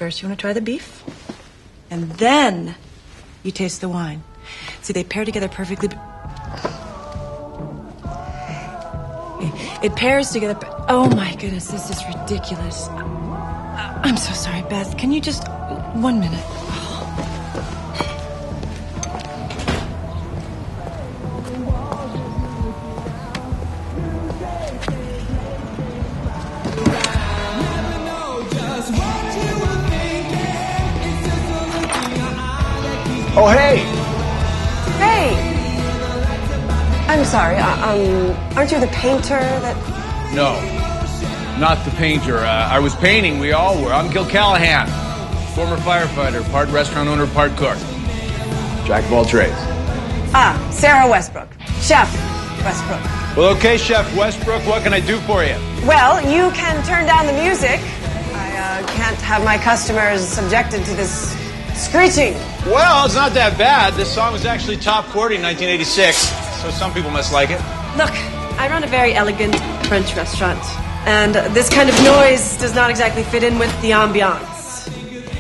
First, you want to try the beef, and then you taste the wine. See, they pair together perfectly. It pairs together. Oh my goodness, this is ridiculous. I'm so sorry, Beth. Can you just 1 minute? Oh, hey! Hey! I'm sorry, aren't you the painter that... No, not the painter. I was painting, we all were. I'm Gil Callahan, former firefighter, part restaurant owner, part cook. Jack of all trades. Sarah Westbrook. Chef Westbrook. Well, okay, Chef Westbrook, what can I do for you? Well, you can turn down the music. I can't have my customers subjected to this screeching. Well, it's not that bad. This song was actually top 40 in 1986, so some people must like it. Look, I run a very elegant French restaurant, and this kind of noise does not exactly fit in with the ambiance.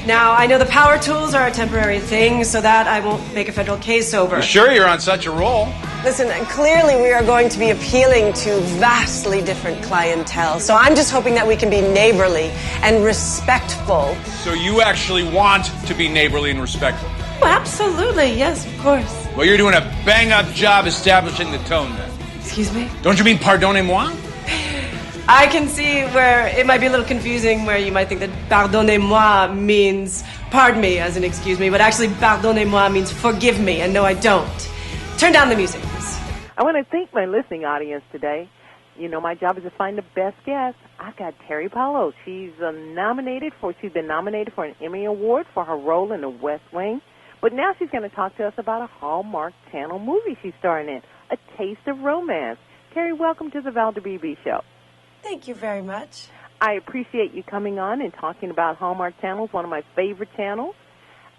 Now, I know the power tools are a temporary thing, so that I won't make a federal case over. You sure you're on such a roll? Listen, clearly we are going to be appealing to vastly different clientele, so I'm just hoping that we can be neighborly and respectful. So you actually want to be neighborly and respectful? Oh, absolutely, yes, of course. Well, you're doing a bang-up job establishing the tone, then. Excuse me? Don't you mean pardonnez-moi? I can see where it might be a little confusing, where you might think that pardonnez-moi means pardon me, as in excuse me, but actually pardonnez-moi means forgive me, and no, I don't. Turn down the music, please. I want to thank my listening audience today. You know, my job is to find the best guest. I've got Teri Polo. She's been nominated for an Emmy Award for her role in The West Wing. But now she's going to talk to us about a Hallmark Channel movie she's starring in, A Taste of Romance. Teri, welcome to the Val DeBB Show. Thank you very much. I appreciate you coming on and talking about Hallmark Channel. It's one of my favorite channels.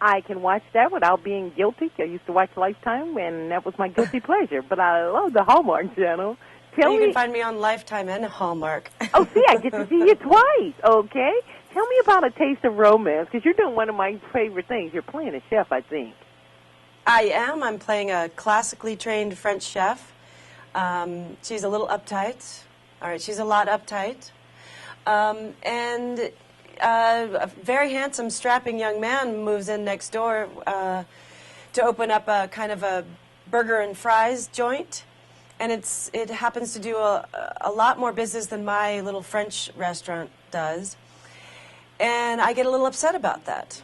I can watch that without being guilty. I used to watch Lifetime, and that was my guilty pleasure. But I love the Hallmark Channel. You can find me on Lifetime and Hallmark. Oh, see, I get to see you twice, okay? Tell me about A Taste of Romance, because you're doing one of my favorite things. You're playing a chef, I think. I am. I'm playing a classically trained French chef. She's a little uptight. All right, she's a lot uptight. And a very handsome, strapping young man moves in next door to open up a kind of a burger and fries joint. And it happens to do a lot more business than my little French restaurant does. And I get a little upset about that.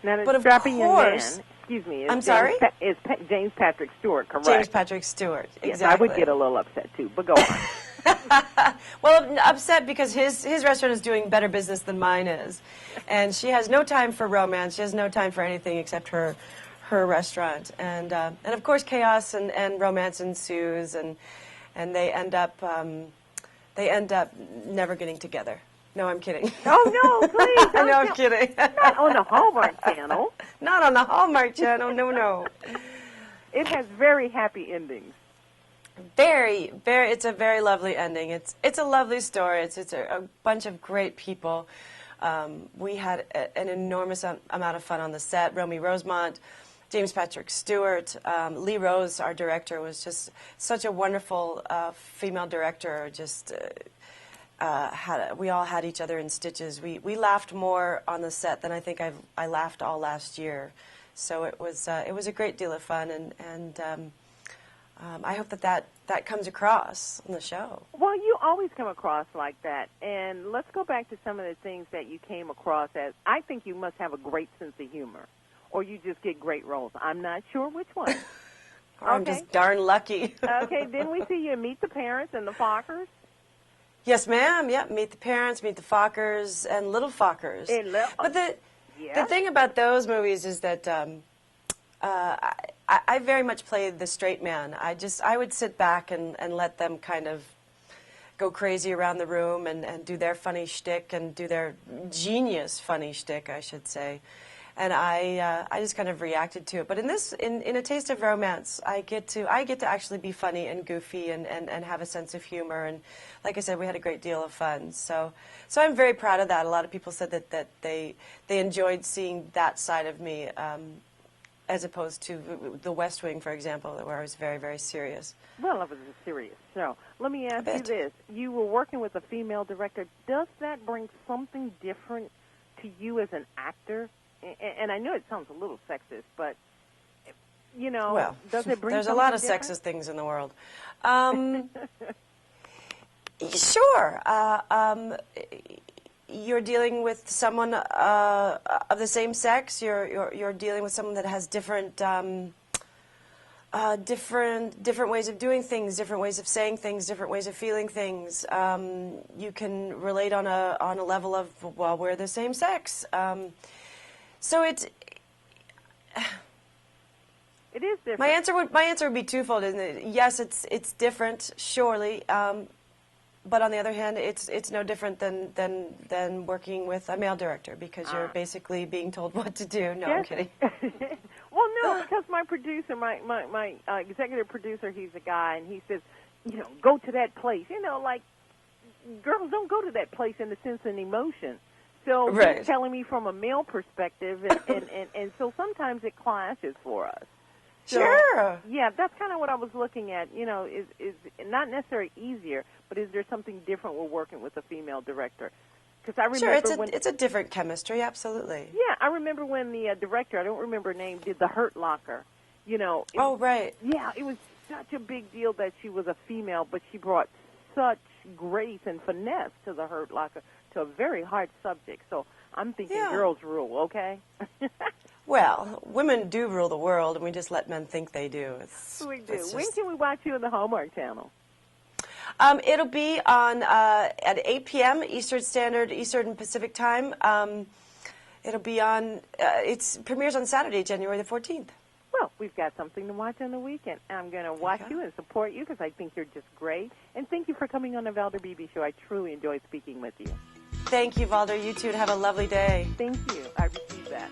Now, but of strapping young man, excuse me, I'm sorry? Is James Patrick Stewart, correct? James Patrick Stewart, exactly. Yes, I would get a little upset, too, but go on. Well, upset because his restaurant is doing better business than mine is. And she has no time for romance. She has no time for anything except her restaurant. And of course, chaos and romance ensues, and they end up never getting together. No, I'm kidding. Oh, no, please. I know, I'm kidding. Not on the Hallmark Channel. Not on the Hallmark Channel, no. It has very happy endings. Very, it's a very lovely ending. It's a lovely story. It's a bunch of great people. We had an enormous amount of fun on the set. Romy Rosemont, James Patrick Stewart, Lee Rose, our director, was just such a wonderful female director. Just we all had each other in stitches. We laughed more on the set than I think I laughed all last year. So it was a great deal of fun, and I hope that comes across on the show. Well, you always come across like that. And let's go back to some of the things that you came across as. I think you must have a great sense of humor, or you just get great roles. I'm not sure which one. I'm just darn lucky. Okay, didn't we see you Meet the Parents and the Fockers? Yes, ma'am. Yep, Meet the Parents, Meet the Fockers, and Little Fockers. But the thing about those movies is that I very much played the straight man. I would sit back and let them kind of go crazy around the room and do their funny shtick and do their genius funny shtick, I should say. I just kind of reacted to it. But in A Taste of Romance, I get to actually be funny and goofy and have a sense of humor. And like I said, we had a great deal of fun. So I'm very proud of that. A lot of people said that they enjoyed seeing that side of me, as opposed to The West Wing, for example, where I was very, very serious. Well, it was a serious show. Let me ask you this. You were working with a female director. Does that bring something different to you as an actor? And I know it sounds a little sexist, but, well, does it bring there's a something lot of different? sexist things in the world. Sure. You're dealing with someone of the same sex. You're dealing with someone that has different ways of doing things, different ways of saying things, different ways of feeling things. You can relate on a level of, well, we're the same sex. So it is different. My answer would be twofold. Isn't it? Yes, it's different, surely. But on the other hand, it's no different than working with a male director, because you're basically being told what to do. No, I'm kidding. Well, no, because my producer, my executive producer, he's a guy, and he says, go to that place. Like, girls don't go to that place in the sense and emotion. So right. He's telling me from a male perspective, and so sometimes it clashes for us. So, sure. Yeah, that's kind of what I was looking at. Is not necessarily easier, but is there something different with working with a female director? Because I remember it's a different chemistry, absolutely. Yeah, I remember when the director, I don't remember her name, did The Hurt Locker. Right. Yeah, it was such a big deal that she was a female, but she brought such grace and finesse to The Hurt Locker, to a very hard subject. So I'm thinking girls rule, okay? Well, women do rule the world, and we just let men think they do. We do. When can we watch you on the Hallmark Channel? It'll be on at 8 p.m. Eastern Pacific time. It'll be on. It premieres on Saturday, January the 14th. Well, we've got something to watch on the weekend. I'm going to watch you and support you because I think you're just great. And thank you for coming on the Valder Beebe Show. I truly enjoyed speaking with you. Thank you, Valder. You too. Have a lovely day. Thank you. I received that.